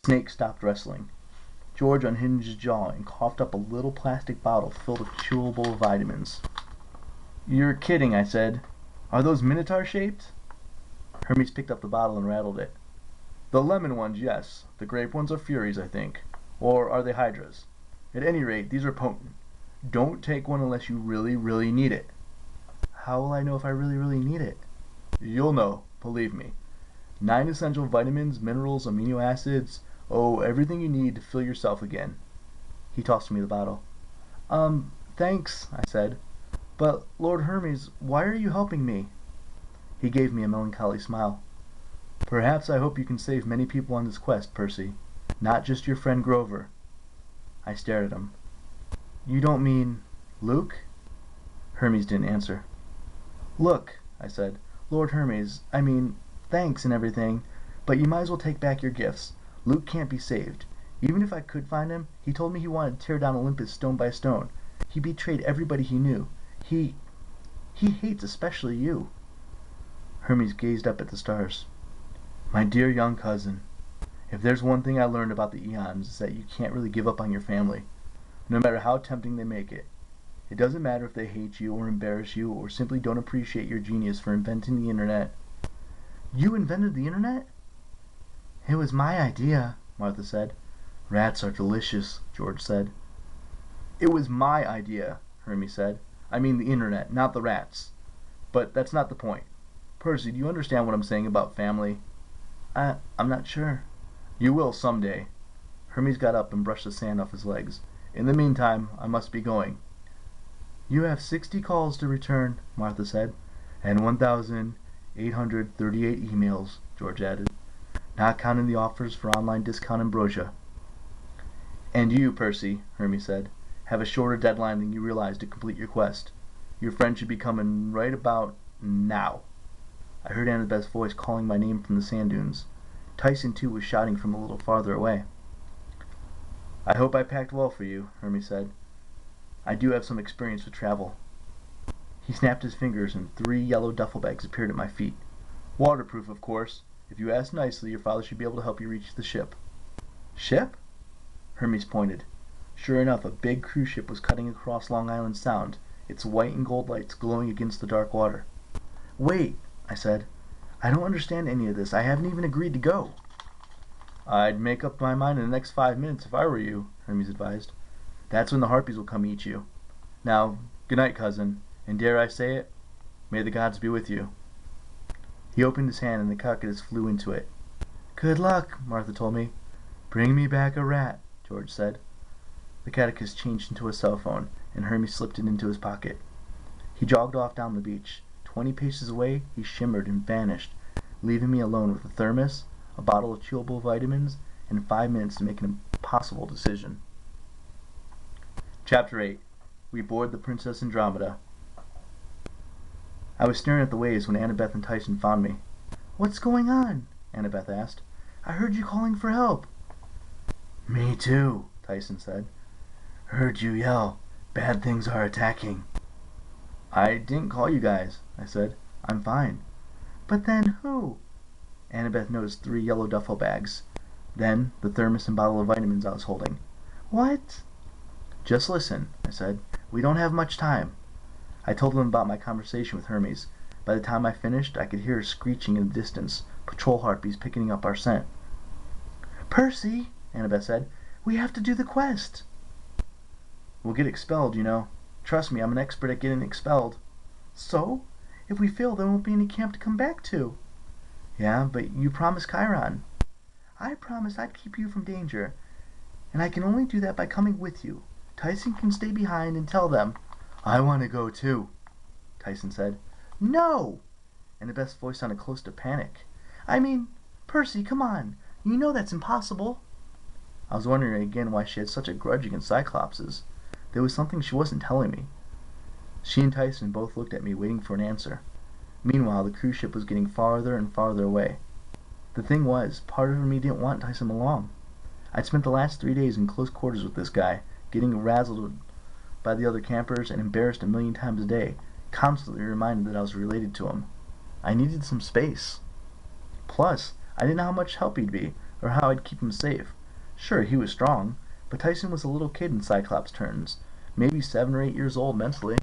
Snake stopped wrestling. George unhinged his jaw and coughed up a little plastic bottle filled with chewable vitamins. "You're kidding," I said. "Are those Minotaur shaped?" Hermes picked up the bottle and rattled it. "The lemon ones, yes. The grape ones are Furies, I think. Or are they Hydras? At any rate, these are potent. Don't take one unless you really, really need it." "How will I know if I really, really need it?" "You'll know, believe me. 9 essential vitamins, minerals, amino acids, everything you need to feel yourself again." He tossed me the bottle. Thanks," I said. "But, Lord Hermes, why are you helping me?" He gave me a melancholy smile. "Perhaps I hope you can save many people on this quest, Percy. Not just your friend Grover." I stared at him. "You don't mean Luke?" Hermes didn't answer. "Look," I said, "Lord Hermes, I mean, thanks and everything, but you might as well take back your gifts. Luke can't be saved. Even if I could find him, he told me he wanted to tear down Olympus stone by stone. He betrayed everybody he knew. He hates especially you." Hermes gazed up at the stars. "My dear young cousin, if there's one thing I learned about the eons, it's that you can't really give up on your family, no matter how tempting they make it. It doesn't matter if they hate you or embarrass you or simply don't appreciate your genius for inventing the internet." "You invented the internet?" "It was my idea," Martha said. "Rats are delicious," George said. "It was my idea," Hermes said. "I mean the internet, not the rats. But that's not the point. Percy, do you understand what I'm saying about family?" I'm not sure." "You will someday." Hermes got up and brushed the sand off his legs. "In the meantime, I must be going." "You have 60 calls to return," Martha said. "And 1,838 emails," George added. "Not counting the offers for online discount ambrosia." "And you, Percy," Hermes said, "have a shorter deadline than you realize to complete your quest. Your friend should be coming right about now." I heard Annabeth's voice calling my name from the sand dunes. Tyson, too, was shouting from a little farther away. "I hope I packed well for you," Hermes said. "I do have some experience with travel." He snapped his fingers and 3 yellow duffel bags appeared at my feet. "Waterproof, of course. If you ask nicely, your father should be able to help you reach the ship." "Ship?" Hermes pointed. Sure enough, a big cruise ship was cutting across Long Island Sound, its white and gold lights glowing against the dark water. "Wait," I said. "I don't understand any of this. I haven't even agreed to go." "I'd make up my mind in the next 5 minutes if I were you," Hermes advised. "That's when the harpies will come eat you. Now, good night, cousin, and dare I say it, may the gods be with you." He opened his hand and the cockatoos flew into it. "Good luck," Martha told me. "Bring me back a rat," George said. The catechist changed into a cell phone, and Hermes slipped it into his pocket. He jogged off down the beach. 20 paces away, he shimmered and vanished, leaving me alone with a thermos, a bottle of chewable vitamins, and 5 minutes to make an impossible decision. Chapter 8. We board the Princess Andromeda. I was staring at the waves when Annabeth and Tyson found me. "What's going on?" Annabeth asked. "I heard you calling for help." "Me too," Tyson said. "Heard you yell. Bad things are attacking." "I didn't call you guys," I said. "I'm fine." "But then who?" Annabeth noticed 3 yellow duffel bags. Then the thermos and bottle of vitamins I was holding. "What?" "Just listen," I said. "We don't have much time." I told them about my conversation with Hermes. By the time I finished, I could hear a screeching in the distance, patrol harpies picking up our scent. "Percy," Annabeth said, "we have to do the quest." "We'll get expelled, you know. Trust me, I'm an expert at getting expelled." "So? If we fail, there won't be any camp to come back to." "Yeah, but you promised Chiron." "I promised I'd keep you from danger, and I can only do that by coming with you. Tyson can stay behind and tell them." "I want to go too," Tyson said. "No!" Annabeth's voice sounded close to panic. "I mean, Percy, come on. You know that's impossible." I was wondering again why she had such a grudge against Cyclopses. There was something she wasn't telling me. She and Tyson both looked at me, waiting for an answer. Meanwhile, the cruise ship was getting farther and farther away. The thing was, part of me didn't want Tyson along. I'd spent the last 3 days in close quarters with this guy, getting razzled by the other campers and embarrassed a million times a day, constantly reminded that I was related to him. I needed some space. Plus, I didn't know how much help he'd be, or how I'd keep him safe. Sure, he was strong, but Tyson was a little kid in Cyclops terms, maybe 7 or 8 years old mentally.